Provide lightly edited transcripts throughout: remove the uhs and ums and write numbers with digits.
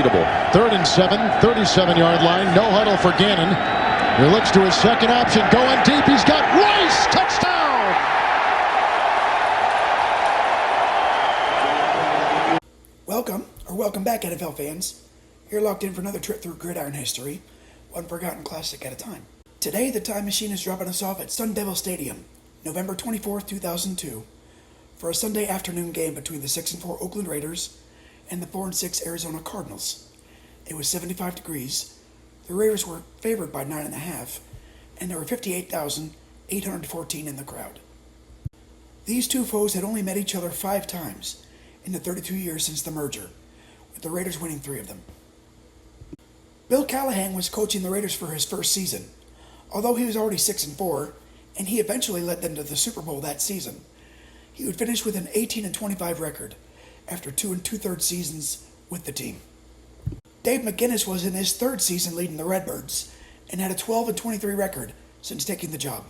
Third and 7, 37-yard line. No huddle for Gannon. He looks to his second option. Going deep. He's got Rice. Touchdown. Welcome back, NFL fans. You're locked in for another trip through gridiron history, one forgotten classic at a time. Today, the time machine is dropping us off at Sun Devil Stadium, November 24th, 2002, for a Sunday afternoon game between the 6-4 Oakland Raiders and the 4-6 Arizona Cardinals. It was 75 degrees. The Raiders were favored by 9.5, and there were 58,814 in the crowd. These two foes had only met each other 5 times in the 32 years since the merger, with the Raiders winning 3 of them. Bill Callahan was coaching the Raiders for his first season. Although he was already 6-4, and he eventually led them to the Super Bowl that season, he would finish with an 18-25 record after 2 2/3 seasons with the team. Dave McGinnis was in his 3rd season leading the Redbirds and had a 12-23 record since taking the job.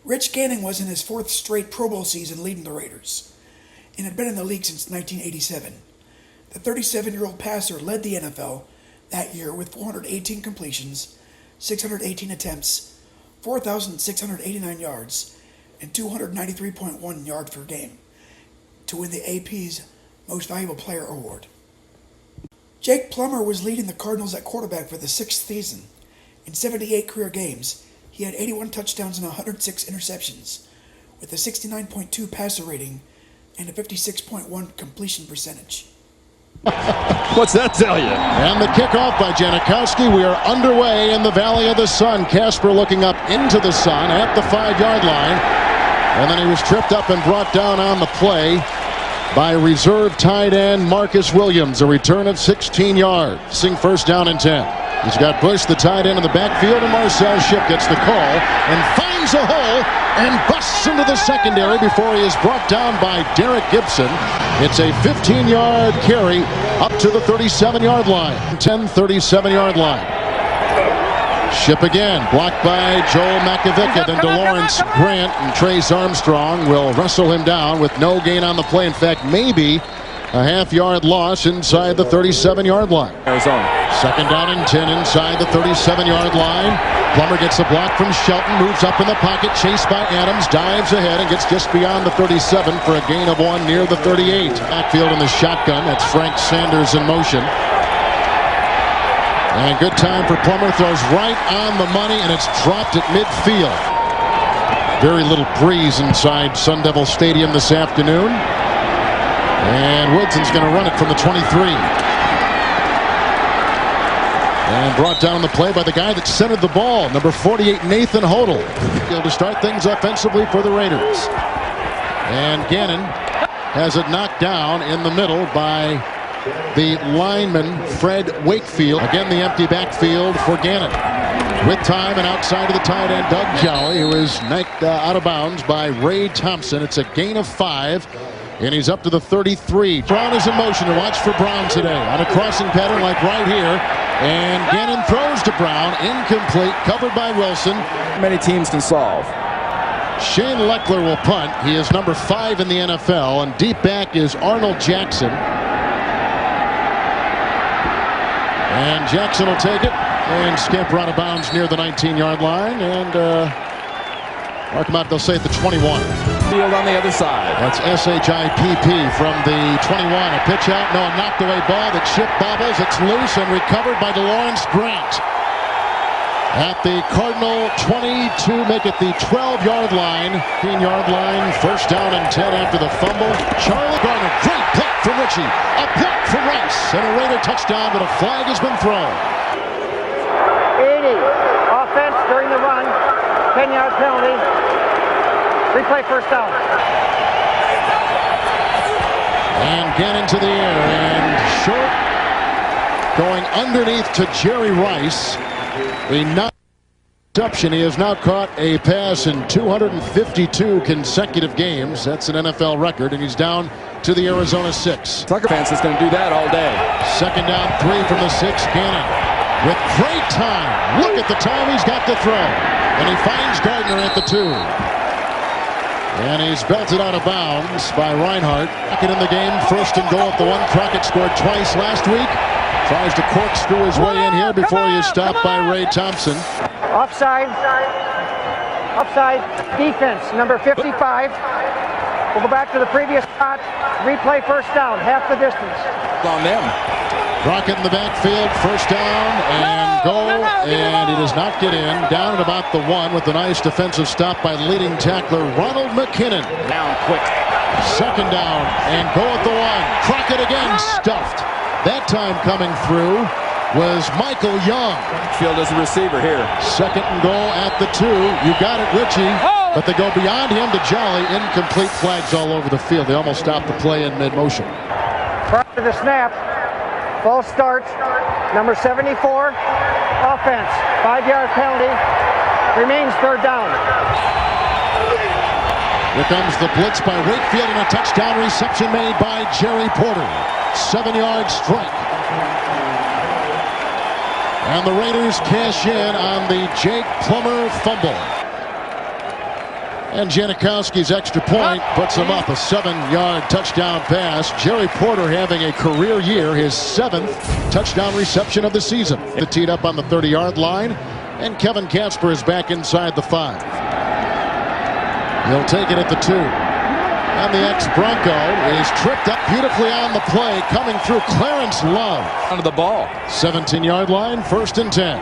Rich Gannon was in his 4th straight Pro Bowl season leading the Raiders and had been in the league since 1987. The 37-year-old passer led the NFL that year with 418 completions, 618 attempts, 4,689 yards, and 293.1 yards per game to win the AP's Most Valuable Player award. Jake Plummer was leading the Cardinals at quarterback for the 6th season. In 78 career games, he had 81 touchdowns and 106 interceptions, with a 69.2 passer rating and a 56.1 completion percentage. What's that tell you? And the kickoff by Janikowski. We are underway in the Valley of the Sun. Casper looking up into the sun at the 5-yard line. And then he was tripped up and brought down on the play by reserve tight end Marcus Williams. A return of 16 yards. Sing first down and 10. He's got Bush, the tight end in the backfield, and Marcel Shipp gets the call and finds a hole and busts into the secondary before he is brought down by Derek Gibson. It's a 15-yard carry up to the 37-yard line. 37-yard line. Shipp again, blocked by Joel Makovic, then DeLawrence Grant and Trace Armstrong will wrestle him down with no gain on the play. In fact, maybe a half-yard loss inside the 37-yard line. Arizona. Second down and 10 inside the 37-yard line. Plummer gets a block from Shelton, moves up in the pocket, chased by Adams, dives ahead and gets just beyond the 37 for a gain of 1 near the 38. Backfield in the shotgun. That's Frank Sanders in motion. And good time for Plummer. Throws right on the money, and it's dropped at midfield. Very little breeze inside Sun Devil Stadium this afternoon. And Woodson's going to run it from the 23. And brought down the play by the guy that centered the ball, number 48, Nathan Hodel. Able to start things offensively for the Raiders. And Gannon has it knocked down in the middle by the lineman, Fred Wakefield. Again, the empty backfield for Gannon. With time and outside of the tight end, Doug Jolly, who is knocked out of bounds by Ray Thompson. It's a gain of 5. And he's up to the 33. Brown is in motion to watch for Brown today on a crossing pattern like right here. And Gannon throws to Brown, incomplete, covered by Wilson. Many teams can solve. Shane Leckler will punt. He is number 5 in the NFL, and deep back is Arnold Jackson. And Jackson will take it and scamper out of bounds near the 19-yard line. And mark him out, they'll say at the 21. Field on the other side. That's SHIPP from the 21. A pitch out, no, a knocked away ball. The chip bobbles, it's loose and recovered by DeLawrence Grant. At the Cardinal 22, make it the 12-yard line. 15-yard line, first down and 10 after the fumble. Charlie Garner, great block from Richie. A block from Rice, and a Raider touchdown, but a flag has been thrown. 80, offense during the run, 10-yard penalty. Replay first down. And Gannon to the air, and short, going underneath to Jerry Rice. The non-interception. He has now caught a pass in 252 consecutive games. That's an NFL record, and he's down to the Arizona 6. Tucker fans is going to do that all day. Second down, 3 from the 6. Gannon with great time. Look at the time he's got to throw. And he finds Gardner at the 2. And he's belted out of bounds by Reinhardt. Back in the game, first and goal at the 1. Crockett scored twice last week. Tries to corkscrew his way in here before he is stopped by Ray Thompson. Offside. Offside. Defense, number 55. We'll go back to the previous spot. Replay first down, half the distance. On them. Crockett in the backfield, first down and goal, and he does not get in. Down at about the 1 with a nice defensive stop by leading tackler Ronald McKinnon. Down quick. Second down and goal at the 1. Crockett again stuffed. That time coming through was Michael Young. Field as a receiver here. Second and goal at the 2. You got it, Richie. But they go beyond him to Jolly. Incomplete flags all over the field. They almost stopped the play in mid-motion. Prior to the snap, false start, number 74, offense, 5-yard penalty, remains third down. Here comes the blitz by Wakefield and a touchdown reception made by Jerry Porter. 7-yard strike. And the Raiders cash in on the Jake Plummer fumble. And Janikowski's extra point puts him up, a 7-yard touchdown pass. Jerry Porter having a career year, his 7th touchdown reception of the season. Teed up on the 30-yard line, and Kevin Casper is back inside the 5. He'll take it at the 2. And the ex-Bronco is tripped up beautifully on the play, coming through Clarence Love. Onto the ball. 17-yard line, first and 10.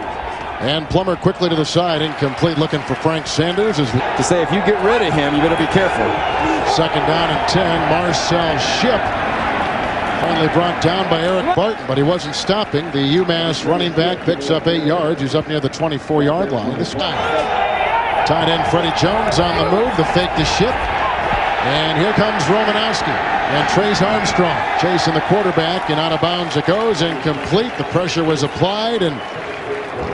And Plummer quickly to the side, incomplete, looking for Frank Sanders. To say if you get rid of him, you better be careful. Second down and 10. Marcel Shipp finally brought down by Eric Barton, but he wasn't stopping. The UMass running back picks up 8 yards. He's up near the 24-yard line this time. Tight end Freddie Jones on the move. The fake to Shipp. And here comes Romanowski and Trace Armstrong chasing the quarterback, and out of bounds it goes, incomplete. The pressure was applied, and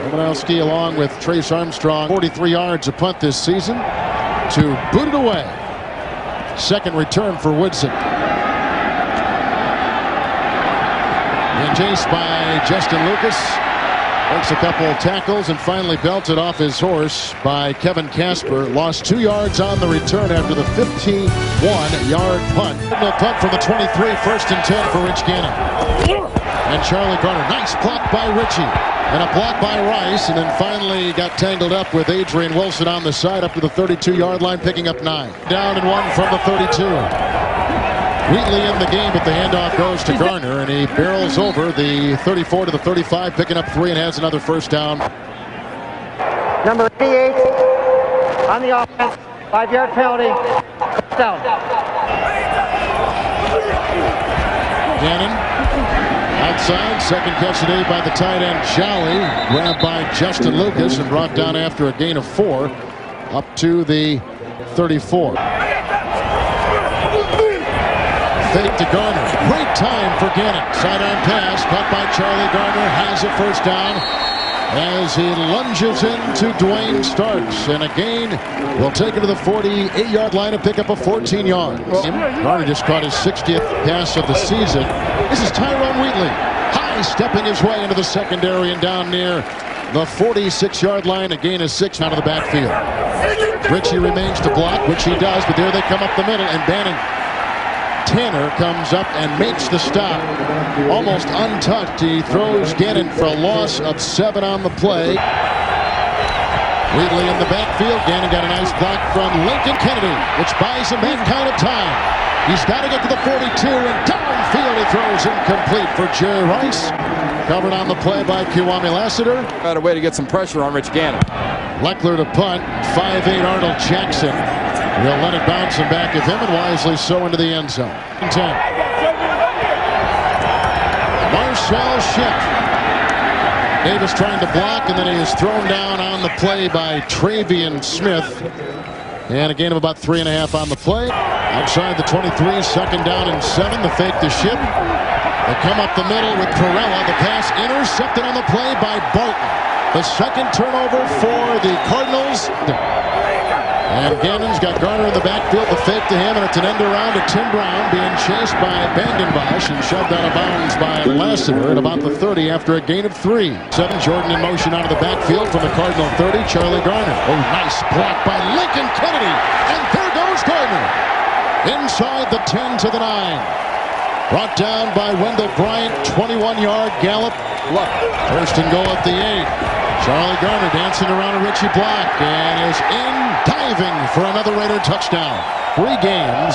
Romanowski along with Trace Armstrong, 43 yards a punt this season to boot it away. Second return for Woodson. And chased by Justin Lucas. Makes a couple of tackles and finally belted off his horse by Kevin Casper. Lost 2 yards on the return after the 51-yard punt. The punt from the 23, first and 10 for Rich Gannon. And Charlie Garner, nice block by Richie. And a block by Rice, and then finally got tangled up with Adrian Wilson on the side up to the 32-yard line, picking up 9. Down and 1 from the 32. Wheatley in the game, but the handoff goes to Garner, and he barrels over the 34 to the 35, picking up 3 and has another first down. Number 88 on the offense, 5-yard penalty, down. Gannon outside, second catch today by the tight end Jolly, grabbed by Justin Lucas and brought down after a gain of 4 up to the 34. Fake to Garner. Great time for Gannon. Sidearm pass caught by Charlie Garner. Has a first down as he lunges into Dwayne Starks. And a gain will take it to the 48-yard line and pick up a 14-yard. Garner just caught his 60th pass of the season. This is Tyrone Wheatley. High stepping his way into the secondary and down near the 46-yard line. A gain of 6 out of the backfield. Richie remains to block, which he does, but there they come up the middle, and Bannon Tanner comes up and makes the stop. Almost untouched. He throws Gannon for a loss of 7 on the play. Wheatley in the backfield. Gannon got a nice block from Lincoln Kennedy, which buys him that kind of time. He's got to get to the 42, and downfield he throws incomplete for Jerry Rice. Covered on the play by Kiwami Lassiter. Got a way to get some pressure on Rich Gannon. Leckler to punt. 5'8" Arnold Jackson. He'll let it bounce him back of him, and wisely so into the end zone. 10. Marcel Shipp. Davis trying to block, and then he is thrown down on the play by Travian Smith. And a gain of about 3.5 on the play. Outside the 23, second down and 7. The fake to Shipp. They come up the middle with Perella. The pass intercepted on the play by Barton. The second turnover for the Cardinals. And Gannon's got Garner in the backfield. The fake to him, and it's an end around to Tim Brown, being chased by Bandenbosch and shoved out of bounds by Lassiter at about the 30 after a gain of 3. 7. Jordan in motion out of the backfield from the Cardinal 30. Charlie Garner. Oh, nice block by Lincoln Kennedy. And there goes Here's Gardner. Inside the 10 to the 9. Brought down by Wendell Bryant. 21-yard gallop. First and goal at the 8. Charlie Gardner dancing around a Richie Block and is in, diving for another Raider touchdown. 3 games.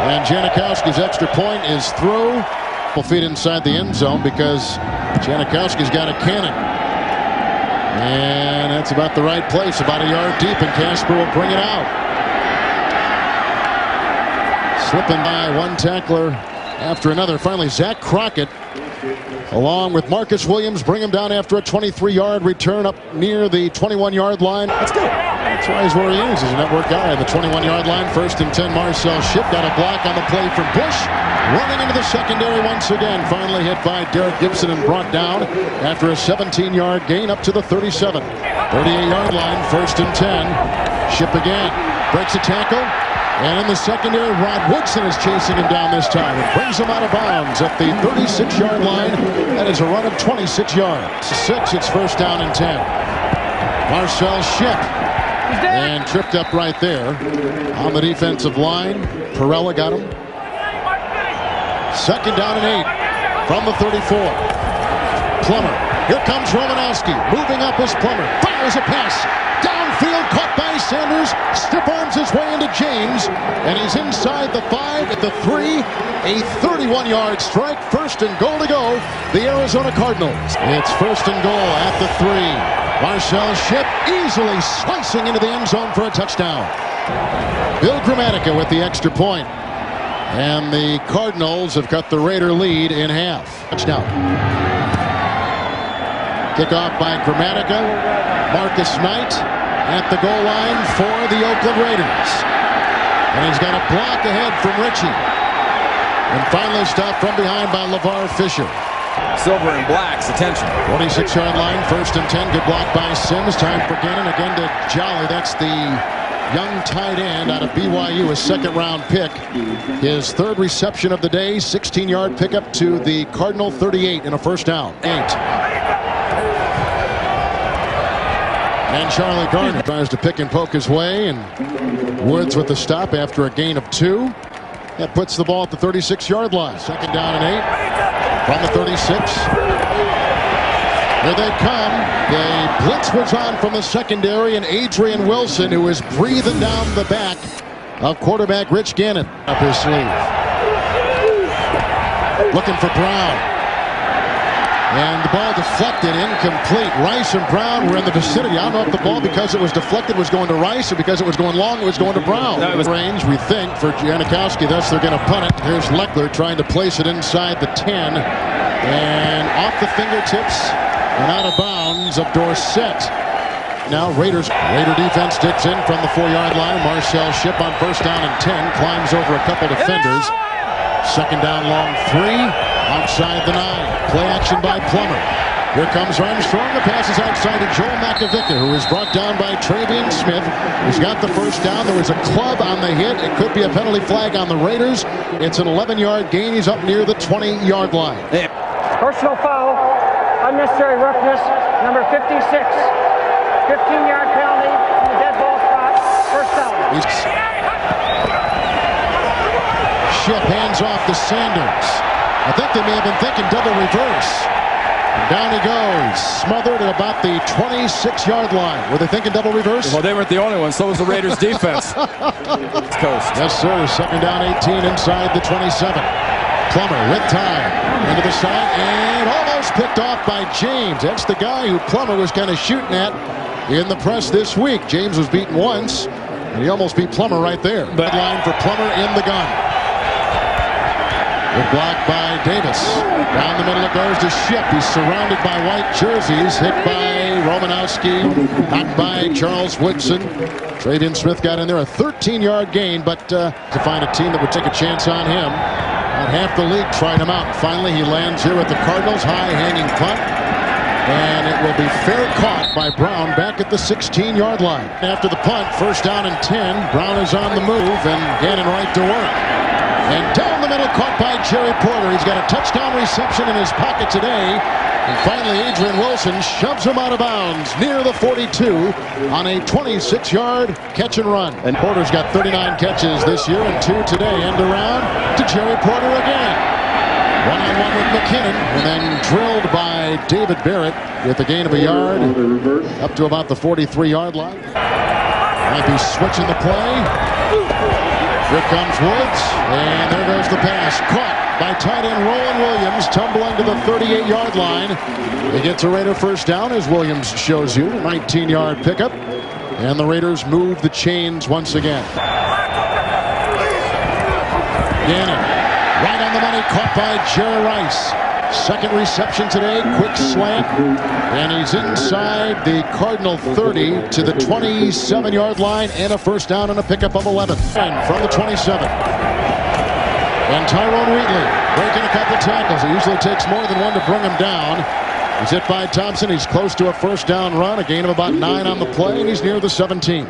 And Janikowski's extra point is through. Couple feet inside the end zone because Janikowski's got a cannon. And that's about the right place, about a yard deep, and Casper will bring it out. Slipping by one tackler after another. Finally, Zach Crockett, along with Marcus Williams, bring him down after a 23-yard return up near the 21-yard line. Let's go. That's why he's where he is. He's a network guy on the 21-yard line. First and 10. Marcel Shipp got a block on the play from Bush. Running into the secondary once again. Finally hit by Derek Gibson and brought down after a 17-yard gain up to the 37. 38-yard line. First and 10. Shipp again. Breaks a tackle. And in the secondary, Rod Woodson is chasing him down this time. It brings him out of bounds at the 36-yard line. That is a run of 26 yards. 6, it's first down and 10. Marcel Shipp. And tripped up right there on the defensive line. Perella got him. Second down and 8 from the 34. Plummer. Here comes Romanowski. Moving up is Plummer. Fires a pass. Downfield, caught by Sanders. Stiff arms his way into James. And he's inside the 5 at the 3. A 31-yard strike. First and goal to go. The Arizona Cardinals. It's first and goal at the 3. Marcel Shipp easily slicing into the end zone for a touchdown. Bill Gramatica with the extra point. And the Cardinals have cut the Raider lead in half. Touchdown. Kickoff by Gramatica. Marcus Knight at the goal line for the Oakland Raiders. And he's got a block ahead from Richie. And finally stopped from behind by LeVar Fisher. Silver and Black's attention. 26-yard line, first and 10. Good block by Sims. Time for Gannon again to Jolly. That's the young tight end out of BYU, a second-round pick. His third reception of the day, 16-yard pickup to the Cardinal 38 in a first down. 8. And Charlie Gardner tries to pick and poke his way, and Woods with the stop after a gain of 2. That puts the ball at the 36-yard line. Second down and 8 from the 36. Here they come. The blitz was on from the secondary, and Adrian Wilson, who is breathing down the back of quarterback Rich Gannon, up his sleeve. Looking for Brown. And the ball deflected, incomplete. Rice and Brown were in the vicinity. I don't know if the ball, because it was deflected, was going to Rice, or because it was going long, it was going to Brown. That was range, we think, for Janikowski. Thus, they're going to punt it. Here's Leckler trying to place it inside the 10. And off the fingertips and out of bounds of Dorsett. Now Raider defense digs in from the 4-yard line. Marcel Shipp on first down and 10. Climbs over a couple defenders. Second down, long 3. Outside the 9. Play action by Plummer. Here comes Armstrong. The pass is outside to Joel Makovica, who is brought down by Travian Smith, who's got the first down. There was a club on the hit. It could be a penalty flag on the Raiders. It's an 11-yard gain. He's up near the 20-yard line. Personal foul, unnecessary roughness, number 56. 15-yard penalty from the dead ball spot. First down. Shipp hands off to Sanders. I think they may have been thinking double reverse. And down he goes, smothered at about the 26-yard line. Were they thinking double reverse? Well, they weren't the only one. So was the Raiders' defense. Coast. Yes, sir. Second down, 18 inside the 27. Plummer with time into the side and almost picked off by James. That's the guy who Plummer was kind of shooting at in the press this week. James was beaten once, and he almost beat Plummer right there. But line for Plummer in the gun. Good block by Davis. Down the middle it goes to Shipp. He's surrounded by white jerseys. Hit by Romanowski. Knocked by Charles Woodson. Travian Smith got in there. A 13-yard gain, but to find a team that would take a chance on him. About half the league tried him out. Finally, he lands here with the Cardinals. High-hanging punt. And it will be fair caught by Brown back at the 16-yard line. After the punt, first down and 10. Brown is on the move, and Gannon right to work. And down the middle, caught by Jerry Porter. He's got a touchdown reception in his pocket today. And finally, Adrian Wilson shoves him out of bounds near the 42 on a 26-yard catch and run. And Porter's got 39 catches this year and 2 today. End around to Jerry Porter again. One-on-one with McKinnon, and then drilled by David Barrett with a gain of a yard up to about the 43-yard line. Might be switching the play. Here comes Woods, and there goes the pass. Caught by tight end Roland Williams, tumbling to the 38-yard line. He gets a Raider first down, as Williams shows you. 19-yard pickup, and the Raiders move the chains once again. Gannon, right on the money, caught by Jerry Rice. Second reception today, quick slant, and he's inside the Cardinal 30 to the 27-yard line, and a first down and a pickup of 11. And from the 27. And Tyrone Wheatley breaking a couple tackles. It usually takes more than one to bring him down. He's hit by Thompson. He's close to a first down run, a gain of about 9 on the play, and he's near the 17.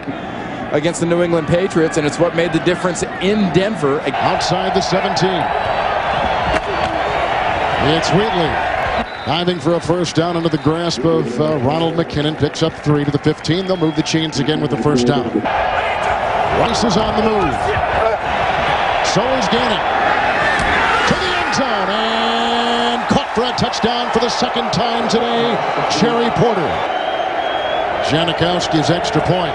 Against the New England Patriots, and it's what made the difference in Denver. Outside the 17. It's Wheatley diving for a first down under the grasp of Ronald McKinnon. Picks up 3 to the 15. They'll move the chains again with the first down. Rice is on the move. So is Gannon. To the end zone, and caught for a touchdown for the second time today. Jerry Porter. Janikowski's extra point.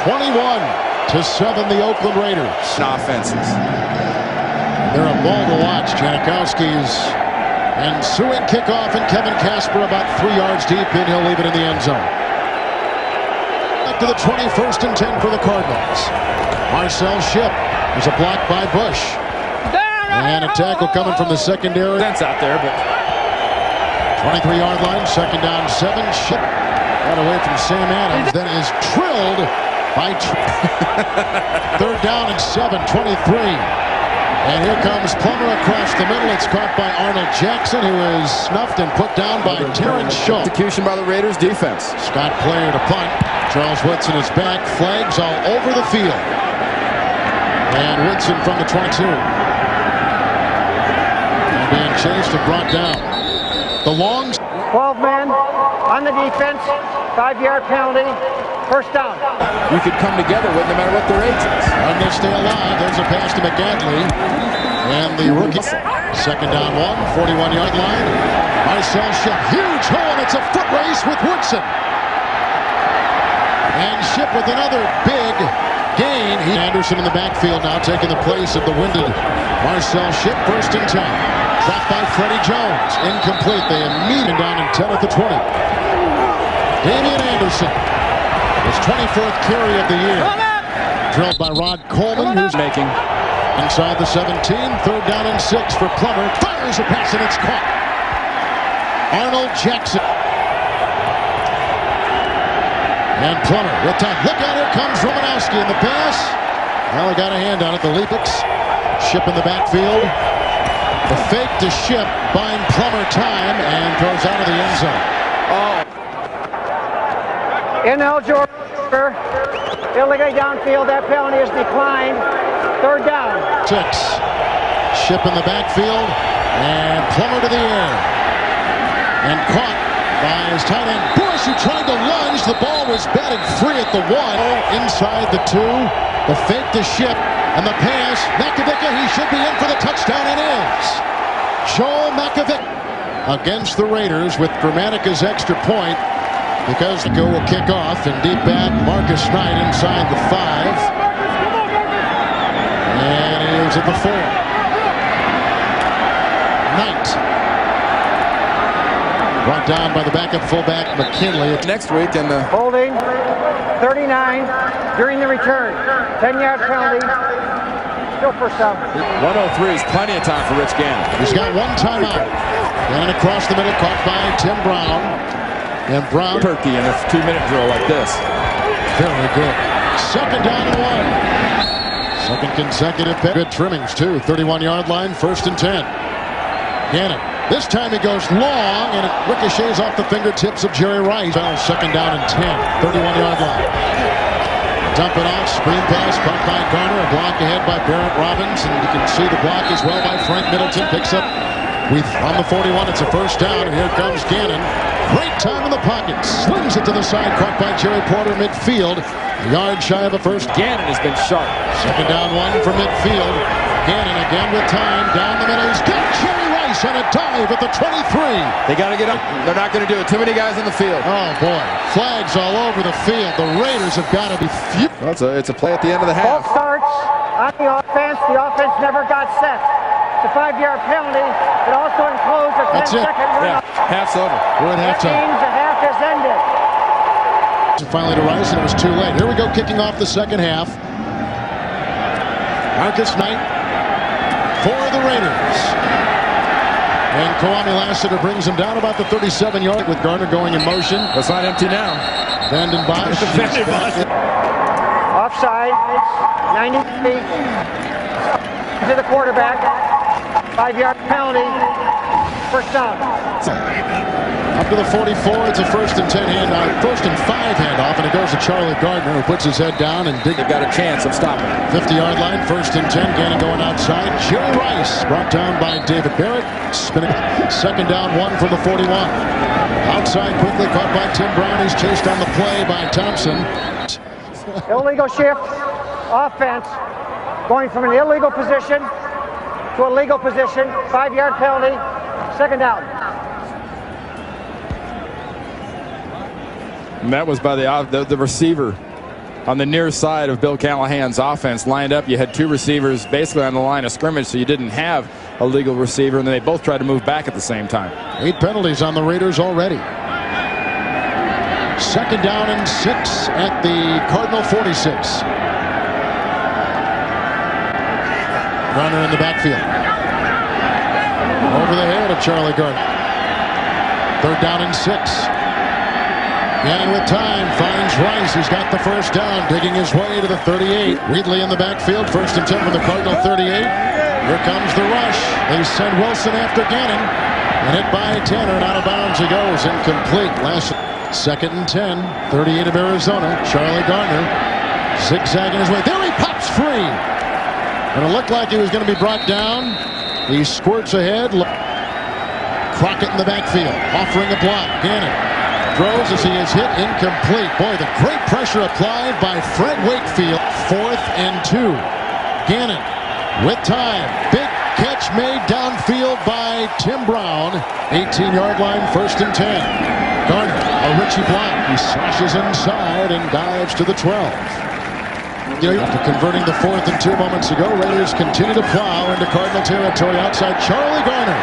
21-7, the Oakland Raiders. Offenses. They're a ball to watch. Janikowski's ensuing kickoff, and Kevin Casper about 3 yards deep, and he'll leave it in the end zone. Back to the 21st and 10 for the Cardinals. Marcel Shipp. There's a block by Bush. And a tackle coming from the secondary. That's out there, but 23-yard line, second down 7. Shipp got away from Sam Adams. Then is drilled by third down and 7, 23. And here comes Plummer across the middle. It's caught by Arnold Jackson, who is snuffed and put down by Terrence Schultz. execution by the Raiders defense. Scott Player to punt. Charles Woodson is back. Flags all over the field. And Woodson from the 22. And being chased and brought down. The long 12 men on the defense. 5-yard penalty. First down. You could come together with no matter what their age is. And they stay alive. There's a pass to McGadley. And the rookie. Second down 1, 41-yard line. Marcel Shipp. Huge hole. It's a foot race with Woodson. And Shipp with another big gain. Anderson in the backfield now taking the place of the winded Marcel Shipp. First and 10. Dropped by Freddie Jones. Incomplete. They immediately down in 10 at the 20. Damian Anderson. His 24th carry of the year. Drilled by Rod Coleman, who's Making. inside the 17. Third down and 6 for Plummer. Fires a pass and it's caught. Arnold Jackson. And Plummer with time. Look out, here comes Romanowski in the pass. Well, he got a hand on it. The Leapix. Shipp in the backfield. The fake to Shipp, buying Plummer time, and throws out of the end zone. Ineligible. Illegally downfield. That penalty is declined. Third down. 6. Shipp in the backfield, and Plummer to the air. And caught by his tight end Bush, who tried to lunge. The ball was batted free at the 1. Inside the 2. The fake to Shipp, and the pass. Makovica, he should be in for the touchdown, and is. Joel Makovica against the Raiders with Gramatica's extra point. Because the go will kick off, and deep back Marcus Knight inside the 5. And he is at the 4. Knight. Brought down by the backup fullback McKinley. Next week in the Holding. 39 during the return. 10-yard penalty. Still first down. 103 is plenty of time for Rich Gannon. He's got one timeout. And across the middle, caught by Tim Brown. And Brown. Turkey in a 2-minute drill like this. Very good. Second down and 1. Second consecutive pick. Good trimmings, too. 31-yard line, first and 10. Gannon. This time he goes long, and it ricochets off the fingertips of Jerry Rice. Second down and 10. 31-yard line. dump it off, screen pass, caught by Garner, a block ahead by Barrett Robbins, and you can see the block as well by Frank Middleton. Picks up on the 41. It's a first down, and here comes Gannon. Great time in the pocket, slings it to the side, caught by Jerry Porter midfield. A yard shy of a first. Gannon has been sharp. Second down, 1 from midfield. Gannon again with time, down the middle. He's got Jerry Rice on a dive at the 23. They got to get up. They're not going to do it. Too many guys on the field. Oh, boy. Flags all over the field. The Raiders have got to be Well, it's a play at the end of the half. Both starts on the offense. The offense never got set. It's a 5-yard penalty. It also includes a 10-second run. Yeah, half's over. We're at That halftime. means the half has ended. Finally to Rice, and it was too late. Here we go, kicking off the second half. Marcus Knight for the Raiders. And Kwame Lassiter brings him down about the 37-yard with Garner going in motion. It's not empty now. Vanden Bosch. Offside. 90 feet to the quarterback. 5-yard penalty. First down. Up to the 44, it's a first and 10 handoff, first and 5 handoff, and it goes to Charlie Gardner, who puts his head down and They've got a chance of stopping it. 50-yard line, first and 10. Gannon going outside. Jerry Rice brought down by David Barrett. Spinning. Second down, 1 from the 41. Outside quickly, caught by Tim Brown. He's chased on the play by Thompson. Illegal shift. Offense. Going from an illegal position to a legal position. 5-yard penalty. Second down. And that was by the receiver on the near side of Bill Callahan's offense. Lined up, you had 2 receivers basically on the line of scrimmage, so you didn't have a legal receiver, and then they both tried to move back at the same time. 8 penalties on the Raiders already. Second down and 6 at the Cardinal 46. Runner in the backfield. Over the head of Charlie Gardner. Third down and 6. Gannon with time finds Rice. He's got the first down, digging his way to the 38. Wheatley in the backfield, first and 10 from the Cardinal 38. Here comes the rush. They send Wilson after Gannon. And hit by Tanner, and out of bounds he goes. Incomplete. Last second and 10. 38 of Arizona. Charlie Gardner zigzagging his way. There he pops free. And it looked like he was going to be brought down. He squirts ahead. Crockett in the backfield, offering a block. Gannon throws as he is hit, incomplete. Boy, the great pressure applied by Fred Wakefield. 4th and 2. Gannon with time. Big catch made downfield by Tim Brown. 18-yard line, first and 10. Garner, a Richie block. He slashes inside and dives to the 12. After converting the 4th and 2 moments ago, Raiders continue to plow into Cardinal territory outside Charlie Garner.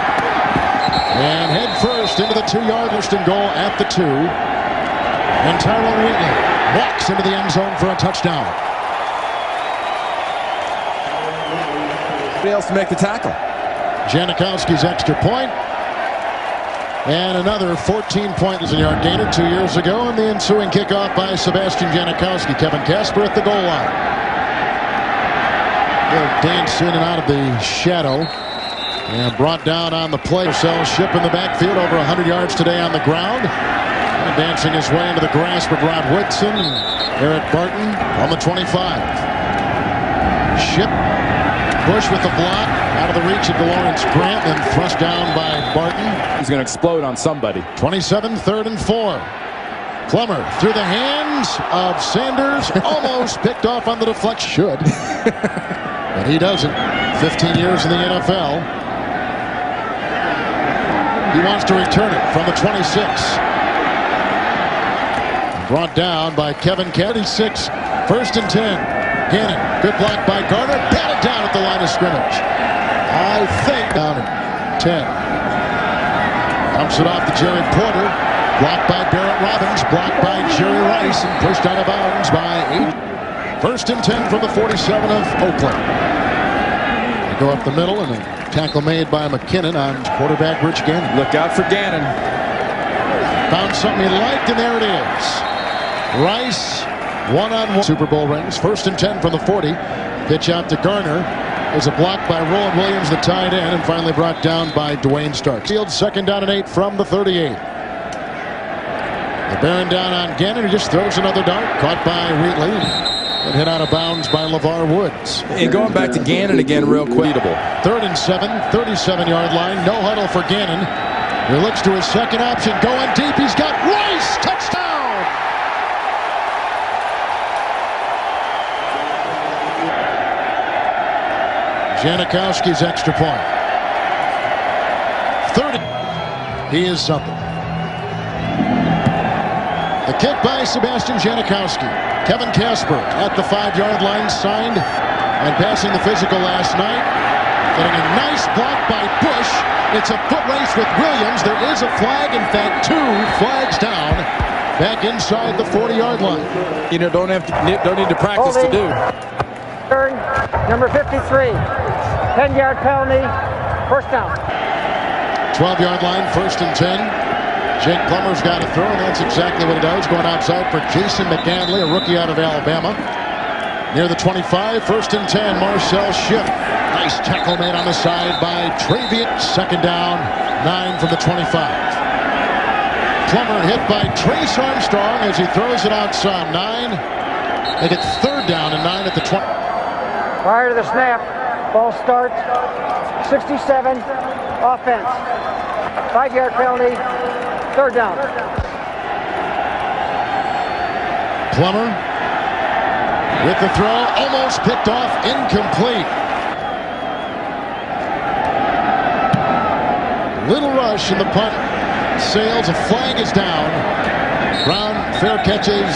And head first into the 2-yard Liston goal at the 2. And Tyrone Wheatley walks into the end zone for a touchdown. Nobody else to make the tackle. Janikowski's extra point. And another 14-point-yard gainer 2 years ago. And the ensuing kickoff by Sebastian Janikowski. Kevin Casper at the goal line. They'll dance in and out of the shadow. And brought down on the play. Sells Ship in the backfield, over 100 yards today on the ground. And dancing his way into the grasp of Rod Woodson and Eric Barton on the 25. Ship, Bush with the block, out of the reach of Lawrence Grant, and thrust down by Barton. He's going to explode on somebody. 27, 3rd and 4. Plummer through the hands of Sanders, almost picked off on the deflection. Should. But he doesn't. 15 years in the NFL. He wants to return it from the 26. Brought down by Kevin Kennedy. 6, 1st and 10. Gannon, good block by Garner. Batted down at the line of scrimmage. I think down at 10. Dumps it off to Jerry Porter. Blocked by Barrett Robbins. Blocked by Jerry Rice. And pushed out of bounds by 8. 1st and 10 from the 47 of Oakland. They go up the middle, and a tackle made by McKinnon on quarterback Rich Gannon. Look out for Gannon. Found something he liked, and there it is. Rice, one-on-one. Super Bowl rings. 1st and 10 from the 40. Pitch out to Garner. There's a block by Roland Williams, the tight end, and finally brought down by Dwayne Starks. Field, 2nd down and 8 from the 38. The bearing down on Gannon, who just throws another dart. Caught by Wheatley. And hit out of bounds by LeVar Woods. And going back to Gannon again real quick. 3rd and 7, 37-yard line. No huddle for Gannon. He looks to his second option. Going deep. He's got Rice. Touchdown. Janikowski's extra point. 30. He is something. The kick by Sebastian Janikowski. Kevin Casper at the 5-yard line, signed and passing the physical last night. Getting a nice block by Bush. It's a foot race with Williams. There is a flag, in fact, 2 flags down. Back inside the 40-yard line. You know, don't need to practice to do. Turn number 53. 10-yard penalty. First down. 12-yard line, 1st and 10. Jake Plummer's got to throw, and that's exactly what he does. Going outside for Jason McGanley, a rookie out of Alabama. Near the 25, 1st and 10, Marcel Schiff. Nice tackle made on the side by Travian. 2nd down, 9 from the 25. Plummer hit by Trace Armstrong as he throws it outside. 9. They get 3rd down and 9 at the 20. Prior to the snap, ball starts. 67, offense. 5-yard penalty. 3rd down. Plummer with the throw, almost picked off, incomplete. Little rush in the punt. Sails, a flag is down. Brown, fair catches.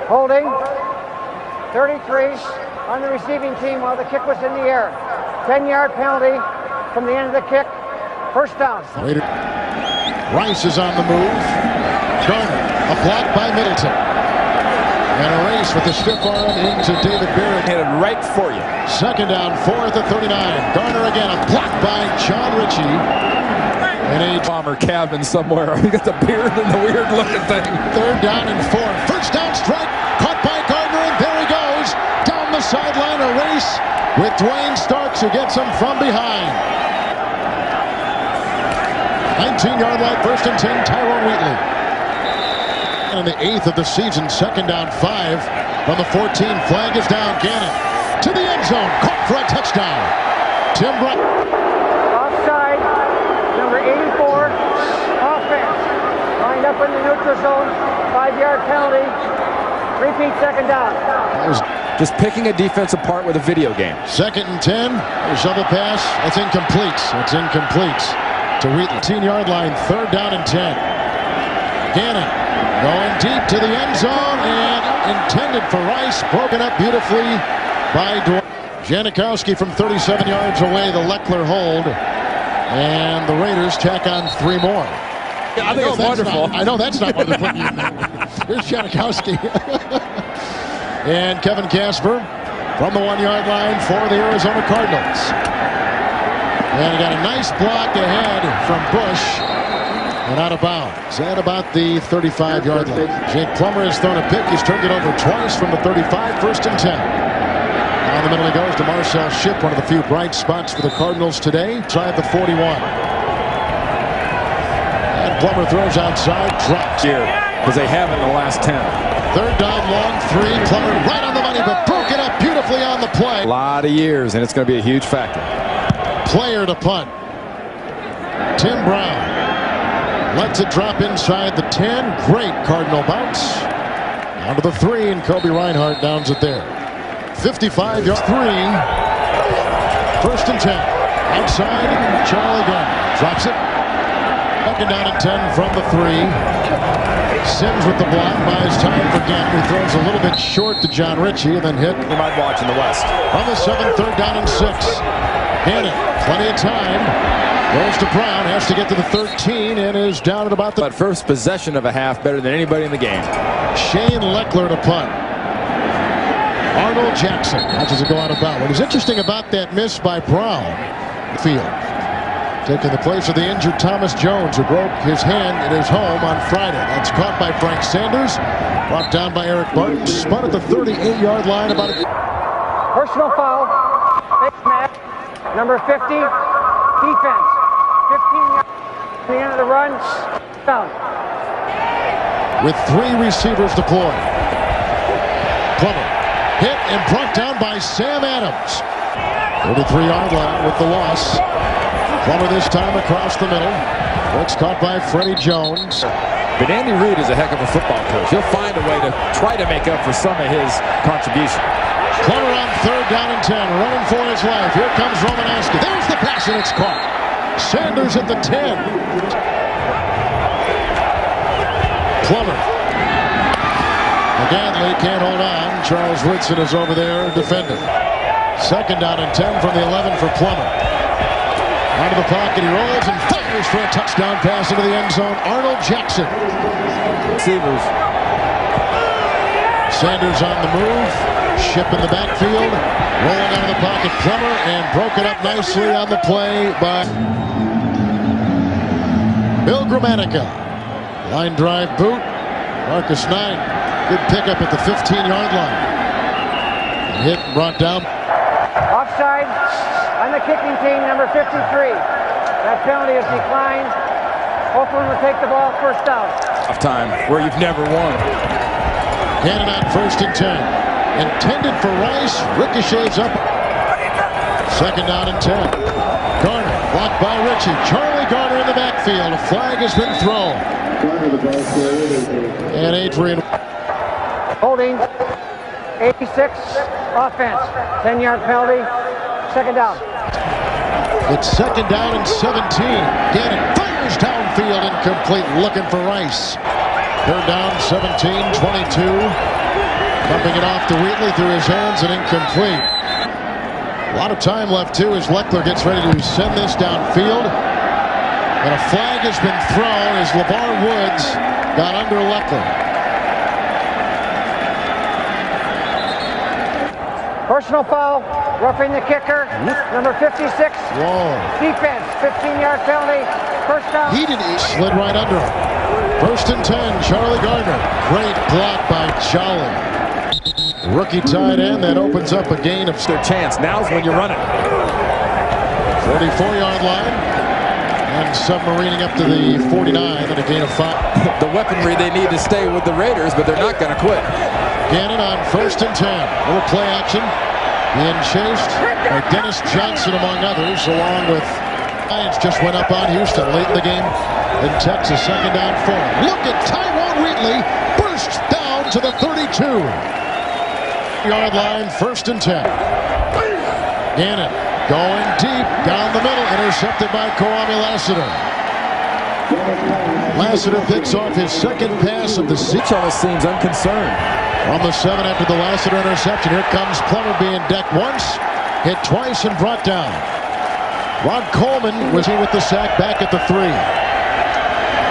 Holding. 33 on the receiving team while the kick was in the air. 10-yard penalty from the end of the kick. First down. Later. Rice is on the move. Garner, a block by Middleton. And a race with the stiff arm into David Barrett. Headed right for you. 2nd down, 4th at 39. Garner again, a block by John Ritchie. And a Bomber cabin somewhere. You got the beard and the weird looking thing. 3rd down and 4. First down strike, caught by Gardner, and there he goes. Down the sideline, a race with Dwayne Starks, who gets him from behind. 19-yard line, 1st and 10, Tyrone Wheatley. And the 8th of the season, 2nd down, 5 from the 14. Flag is down. Gannon to the end zone, caught for a touchdown. Tim Brown. Offside, number 84, offense. Lined up in the neutral zone, 5-yard penalty. Repeat 2nd down. That was Just picking a defense apart with a video game. 2nd and 10. A shovel pass. That's incomplete. It's incomplete to Wheatley. 18-yard line, 3rd down and 10. Gannon going deep to the end zone and intended for Rice. Broken up beautifully by Dwayne. Janikowski from 37 yards away. The Leckler hold. And the Raiders tack on 3 more. I think it's wonderful. I know that's not what they're putting in there. Here's Janikowski. And Kevin Casper from the 1-yard line for the Arizona Cardinals. And he got a nice block ahead from Bush. And out of bounds at about the 35-yard line. Jake Plummer has thrown a pick. He's turned it over twice from the 35, 1st and 10. Down the middle he goes to Marcel Schiff, one of the few bright spots for the Cardinals today. Inside the 41. And Plummer throws outside, drops. Here, because they haven't in the last 10. 3rd down, long 3. Plummer right on the money, but broken up beautifully on the play. A lot of years, and it's going to be a huge factor. Player to punt. Tim Brown lets it drop inside the 10. Great Cardinal bounce. Down to the 3, and Kobe Reinhart downs it there. 55-yard 3. 1st and 10. Outside, Charlie Garner drops it. 2nd down and 10 from the 3. Sims with the block, buys time for Gannon, who throws a little bit short to John Ritchie and then hit. You might watch in the West. From the 7, 3rd down and 6. Gannon, plenty of time. Goes to Brown, has to get to the 13 and is down at about the... But first possession of a half better than anybody in the game. Shane Leckler to punt. Arnold Jackson watches it go out of bounds. What is interesting about that miss by Brown, field, taking the place of the injured Thomas Jones, who broke his hand at his home on Friday. That's caught by Frank Sanders, brought down by Eric Barton, spun at the 38-yard line. About a... Personal foul. Face mask. Number 50. Defense. 15 yards. The end of the run. Down. With 3 receivers deployed. Plummer hit and brought down by Sam Adams. 33-yard line with the loss. Plummer this time across the middle. Looks caught by Freddie Jones. But Andy Reid is a heck of a football coach. He'll find a way to try to make up for some of his contribution. Plummer on 3rd down and 10, running for his life. Here comes Romanowski. There's the pass, and it's caught. Sanders at the 10. Plummer. Again, Lee can't hold on. Charles Woodson is over there defending. 2nd down and 10 from the 11 for Plummer. Out of the pocket, he rolls and fires for a touchdown pass into the end zone. Arnold Jackson. Receivers. Sanders on the move. Ship in the backfield. Rolling out of the pocket, Plummer, and broke it up nicely on the play by Bill Gramatica. Line drive boot. Marcus Knight. Good pickup at the 15-yard line. Hit and brought down. Offside on the kicking team, number 53. That penalty is declined. Oakland will take the ball, 1st down. Of time where you've never won. Cannon on 1st and 10. Intended for Rice. Ricochets up. 2nd down and 10. Garner blocked by Ritchie. Charlie Garner in the backfield. A flag has been thrown. And Adrian. Holding. 86. Offense. 10-yard penalty. 2nd down. It's 2nd down and 17. Gannon fires downfield, incomplete, looking for Rice. 3rd down, 17, 22. Dumping it off to Wheatley through his hands and incomplete. A lot of time left, too, as Leckler gets ready to send this downfield. And a flag has been thrown as LeVar Woods got under Leckler. Personal foul, roughing the kicker, number 56. Whoa. Defense, 15-yard penalty, 1st down. He slid right under him. 1st and 10, Charlie Gardner. Great block by Charlie. Rookie tight end, that opens up a gain of Their chance. Now's when you run it. 44-yard line. And submarining up to the 49 and a gain of 5. The weaponry they need to stay with the Raiders, but they're not going to quit. Gannon on 1st and 10. Little play action. Being chased by Dennis Johnson, among others, along with Giants just went up on Houston late in the game in Texas. 2nd down 4. Look at Tyrone Wheatley. Bursts down to the 32-yard line. 1st and 10. Gannon going deep down the middle. Intercepted by Kwame Lassiter. Lassiter picks off his 2nd pass of the season. Almost seems unconcerned. On the 7 after the Lassiter interception. Here comes Plummer being decked once, hit twice, and brought down. Rod Coleman was here with the sack back at the 3.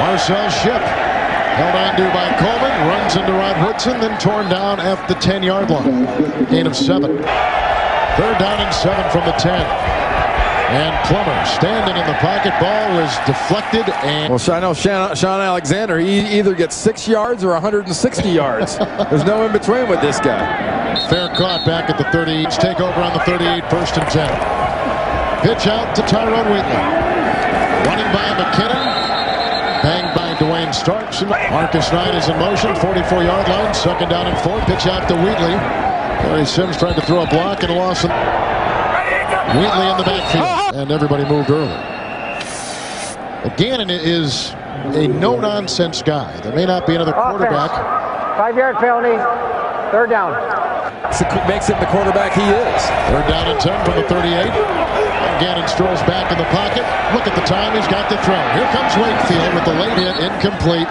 Marcel Shipp held on to by Coleman, runs into Rod Woodson, then torn down at the 10-yard line. Gain of 7. 3rd down and 7 from the 10. And Plummer standing in the pocket. Ball was deflected. And well, I know Sean Alexander, he either gets 6 yards or 160 yards. There's no in between with this guy. Fair caught back at the 30. Take over on the 38, 1st and 10. Pitch out to Tyrone Wheatley. Running by McKinnon. Banged by Dwayne Starks. Marcus Knight is in motion. 44-yard line. 2nd down and 4. Pitch out to Wheatley. Gary Sims tried to throw a block and lost it. Wheatley in the backfield, and everybody moved early. Gannon is a no-nonsense guy. There may not be another quarterback. 5-yard penalty, 3rd down. Makes him the quarterback he is. 3rd down and 10 from the 38. And Gannon strolls back in the pocket. Look at the time he's got to throw. Here comes Wakefield with the late hit, incomplete.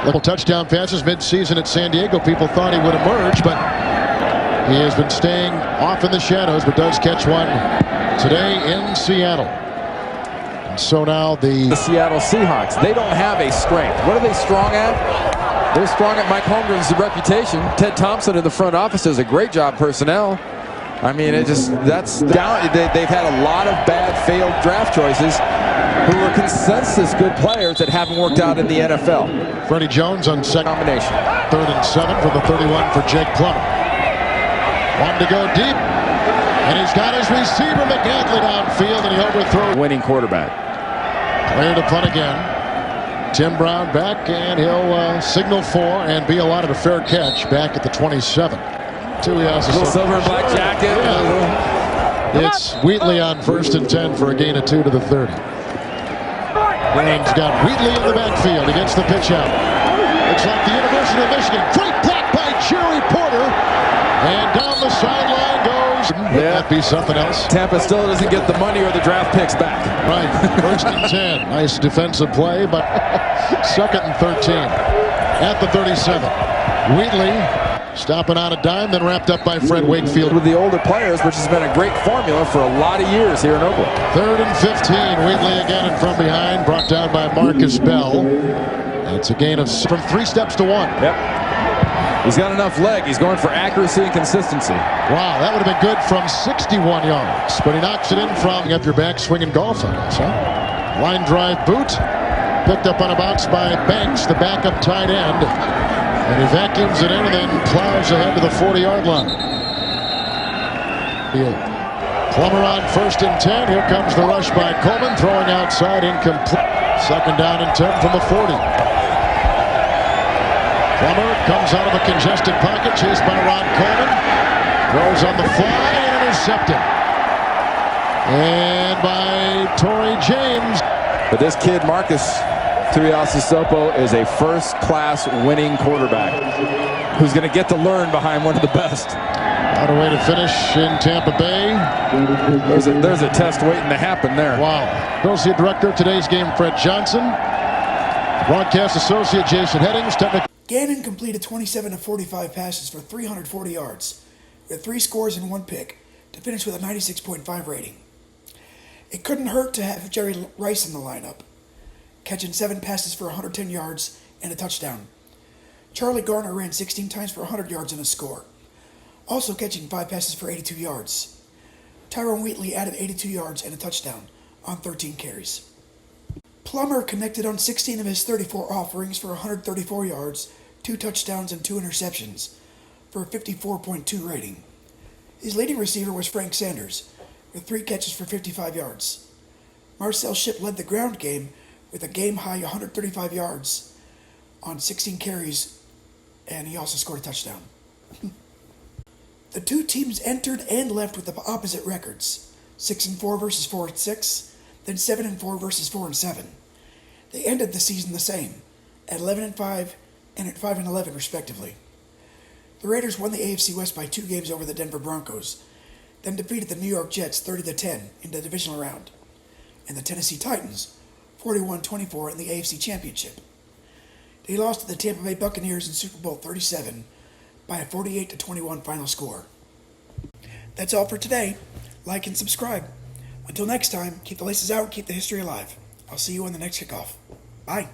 Little touchdown passes mid-season at San Diego. People thought he would emerge, but he has been staying off in the shadows, but does catch one today in Seattle. And so now the Seattle Seahawks, they don't have a strength. What are they strong at? They're strong at Mike Holmgren's reputation. Ted Thompson in the front office does a great job personnel. I mean, that's down. They've had a lot of bad failed draft choices who were consensus good players that haven't worked out in the NFL. Freddie Jones on 2nd Combination. 3rd and 7 from the 31 for Jake Plummer. One to go deep, and he's got his receiver McGadley downfield, and he overthrows. Winning quarterback. Clear to punt again. Tim Brown back, and he'll signal for and be allotted a fair catch back at the 27. too. He has Little silver and black jacket. Yeah. It's Wheatley on 1st and 10 for a gain of 2 to the 30. Rams got Wheatley in the backfield. He gets the pitch out. Looks like the University of Michigan. Great block by Jerry Porter. And down the sideline goes. That'd be something else. Tampa still doesn't get the money or the draft picks back. Right. 1st and 10. Nice defensive play, but 2nd and 13. At the 37. Wheatley stopping on a dime, then wrapped up by Fred Wakefield. With the older players, which has been a great formula for a lot of years here in Oakland. 3rd and 15. Wheatley again and from behind, brought down by Marcus Bell. It's a gain of from 3 steps to 1. Yep. He's got enough leg. He's going for accuracy and consistency. Wow, that would have been good from 61 yards. But he knocks it in from up your back swinging golf on us, huh? Line drive boot. Picked up on a bounce by Banks, the backup tight end. And he vacuums it in and then plows ahead to the 40-yard line. Plummer on 1st and 10. Here comes the rush by Coleman. Throwing outside, incomplete. 2nd down and 10 from the 40. Plummer comes out of a congested pocket, chased by Ron Coleman. Throws on the fly and intercepted. And by Torrey James. But this kid, Marcus Tuiasosopo, is a first-class winning quarterback who's going to get to learn behind one of the best. What a way to finish in Tampa Bay. There's a test waiting to happen there. Wow. Associate Director of today's game, Fred Johnson. Broadcast Associate, Jason Headings. Gannon completed 27 of 45 passes for 340 yards, with 3 scores and 1 pick, to finish with a 96.5 rating. It couldn't hurt to have Jerry Rice in the lineup, catching 7 passes for 110 yards and a touchdown. Charlie Garner ran 16 times for 100 yards and a score, also catching 5 passes for 82 yards. Tyrone Wheatley added 82 yards and a touchdown on 13 carries. Plummer connected on 16 of his 34 offerings for 134 yards, 2 touchdowns, and 2 interceptions for a 54.2 rating. His leading receiver was Frank Sanders, with 3 catches for 55 yards. Marcel Shipp led the ground game with a game-high 135 yards on 16 carries, and he also scored a touchdown. The two teams entered and left with the opposite records, 6-4 versus 4-6, then 7-4 versus 4-7. They ended the season the same, at 11-5 and at 5-11 respectively. The Raiders won the AFC West by 2 games over the Denver Broncos, then defeated the New York Jets 30-10 in the divisional round, and the Tennessee Titans 41-24 in the AFC Championship. They lost to the Tampa Bay Buccaneers in Super Bowl 37 by a 48-21 final score. That's all for today. Like and subscribe. Until next time, keep the laces out and keep the history alive. I'll see you on the next kickoff. Bye.